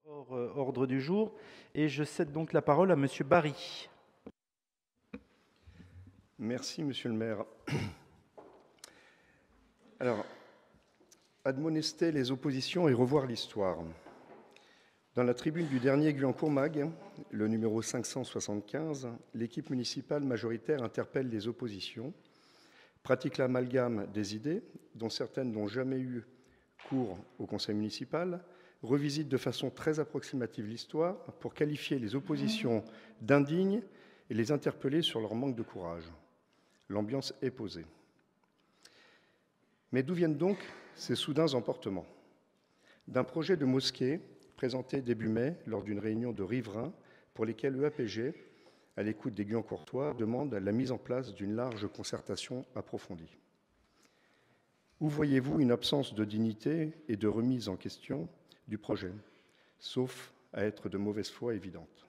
Ordre du jour, et je cède donc la parole à Monsieur Barry. Merci, Monsieur le maire. Alors, admonester les oppositions et revoir l'histoire. Dans la tribune du dernier Guyancourt Mag, le numéro 575, l'équipe municipale majoritaire interpelle les oppositions, pratique l'amalgame des idées, dont certaines n'ont jamais eu cours au conseil municipal, revisite de façon très approximative l'histoire pour qualifier les oppositions d'indignes et les interpeller sur leur manque de courage. L'ambiance est posée. Mais d'où viennent donc ces soudains emportements? D'un projet de mosquée présenté début mai lors d'une réunion de riverains pour lesquels l'EAPG, à l'écoute des Guyancourtois, demande la mise en place d'une large concertation approfondie. Où voyez-vous une absence de dignité et de remise en question du projet, sauf à être de mauvaise foi évidente?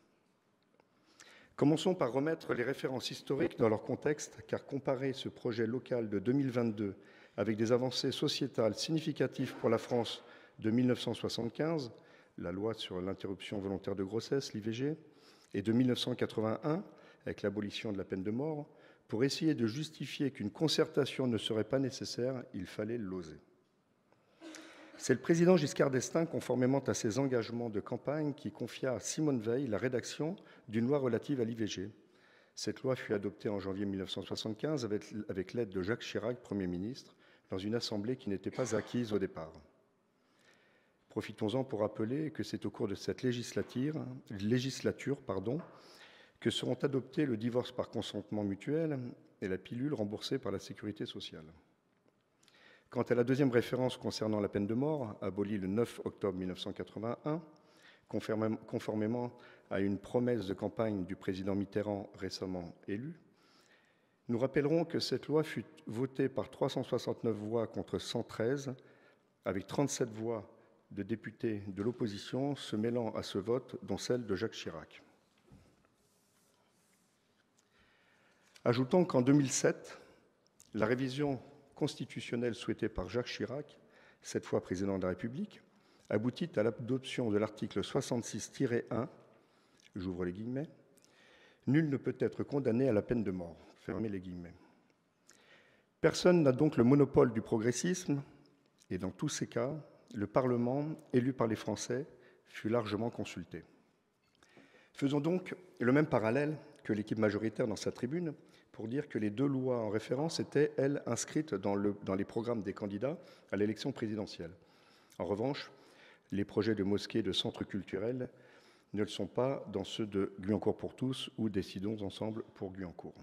Commençons par remettre les références historiques dans leur contexte, car comparer ce projet local de 2022 avec des avancées sociétales significatives pour la France de 1975, la loi sur l'interruption volontaire de grossesse, l'IVG, et de 1981, avec l'abolition de la peine de mort, pour essayer de justifier qu'une concertation ne serait pas nécessaire, il fallait l'oser. C'est le président Giscard d'Estaing, conformément à ses engagements de campagne, qui confia à Simone Veil la rédaction d'une loi relative à l'IVG. Cette loi fut adoptée en janvier 1975 avec l'aide de Jacques Chirac, Premier ministre, dans une assemblée qui n'était pas acquise au départ. Profitons-en pour rappeler que c'est au cours de cette législature que seront adoptés le divorce par consentement mutuel et la pilule remboursée par la sécurité sociale. Quant à la deuxième référence concernant la peine de mort, abolie le 9 octobre 1981, conformément à une promesse de campagne du président Mitterrand récemment élu, nous rappellerons que cette loi fut votée par 369 voix contre 113, avec 37 voix de députés de l'opposition se mêlant à ce vote, dont celle de Jacques Chirac. Ajoutons qu'en 2007, la révision constitutionnelle souhaitée par Jacques Chirac, cette fois président de la République, aboutit à l'adoption de l'article 66-1, j'ouvre les guillemets, « Nul ne peut être condamné à la peine de mort », fermez les guillemets. Personne n'a donc le monopole du progressisme, et dans tous ces cas, le Parlement, élu par les Français, fut largement consulté. Faisons donc le même parallèle que l'équipe majoritaire dans sa tribune pour dire que les deux lois en référence étaient, elles, inscrites dans les programmes des candidats à l'élection présidentielle. En revanche, les projets de mosquées et de centres culturels ne le sont pas dans ceux de Guyancourt pour tous ou Décidons ensemble pour Guyancourt.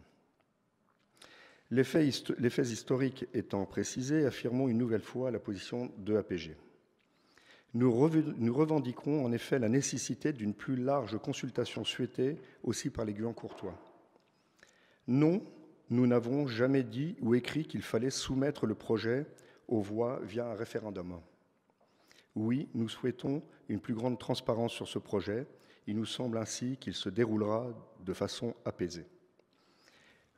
Les faits historiques étant précisés, affirmons une nouvelle fois la position de l'EAPG. Nous revendiquons en effet la nécessité d'une plus large consultation souhaitée aussi par les Guyancourtois. Non, nous n'avons jamais dit ou écrit qu'il fallait soumettre le projet aux voix via un référendum. Oui, nous souhaitons une plus grande transparence sur ce projet. Il nous semble ainsi qu'il se déroulera de façon apaisée.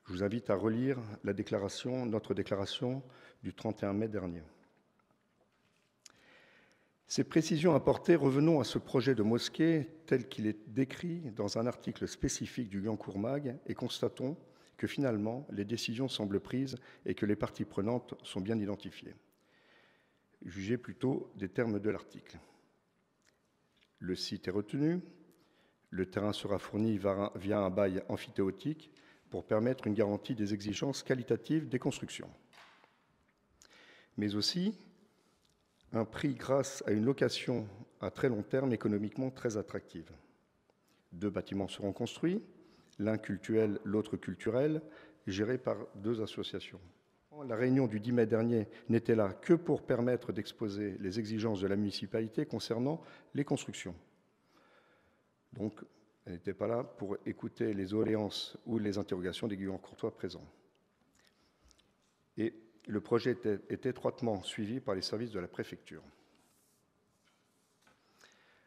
Je vous invite à relire notre déclaration du 31 mai dernier. Ces précisions apportées, revenons à ce projet de mosquée tel qu'il est décrit dans un article spécifique du Guyancourt Mag et constatons que finalement, les décisions semblent prises et que les parties prenantes sont bien identifiées. Jugez plutôt des termes de l'article. Le site est retenu, le terrain sera fourni via un bail amphithéotique pour permettre une garantie des exigences qualitatives des constructions. Mais aussi un prix grâce à une location à très long terme économiquement très attractive. 2 bâtiments seront construits, l'un cultuel, l'autre culturel, gérés par 2 associations. La réunion du 10 mai dernier n'était là que pour permettre d'exposer les exigences de la municipalité concernant les constructions. Donc, elle n'était pas là pour écouter les doléances ou les interrogations des Guyancourtois présents. Et le projet est étroitement suivi par les services de la préfecture.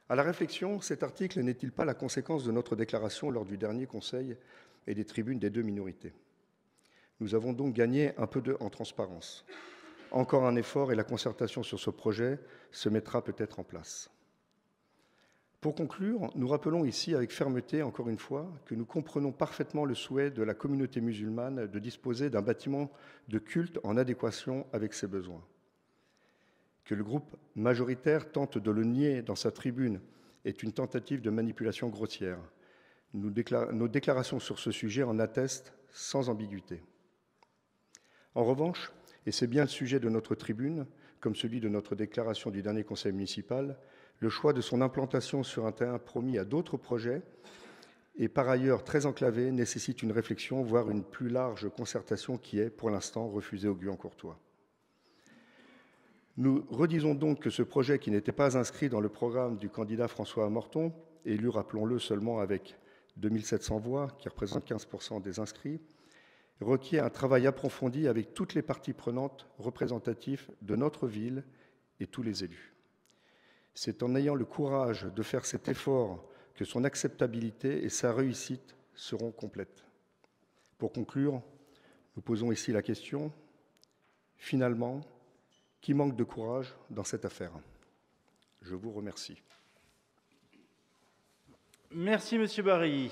À la réflexion, cet article n'est-il pas la conséquence de notre déclaration lors du dernier conseil et des tribunes des 2 minorités? Nous avons donc gagné un peu en transparence. Encore un effort et la concertation sur ce projet se mettra peut-être en place. Pour conclure, nous rappelons ici avec fermeté, encore une fois, que nous comprenons parfaitement le souhait de la communauté musulmane de disposer d'un bâtiment de culte en adéquation avec ses besoins. Que le groupe majoritaire tente de le nier dans sa tribune est une tentative de manipulation grossière. Nos déclarations sur ce sujet en attestent sans ambiguïté. En revanche, et c'est bien le sujet de notre tribune, comme celui de notre déclaration du dernier conseil municipal, le choix de son implantation sur un terrain promis à d'autres projets et par ailleurs très enclavé nécessite une réflexion, voire une plus large concertation qui est, pour l'instant, refusée au Guyan-Courtois. Nous redisons donc que ce projet, qui n'était pas inscrit dans le programme du candidat François Morton, élu, rappelons-le, seulement avec 2700 voix, qui représentent 15% des inscrits, requiert un travail approfondi avec toutes les parties prenantes représentatives de notre ville et tous les élus. C'est en ayant le courage de faire cet effort que son acceptabilité et sa réussite seront complètes. Pour conclure, nous posons ici la question, finalement, qui manque de courage dans cette affaire? Je vous remercie. Merci, Monsieur Barry.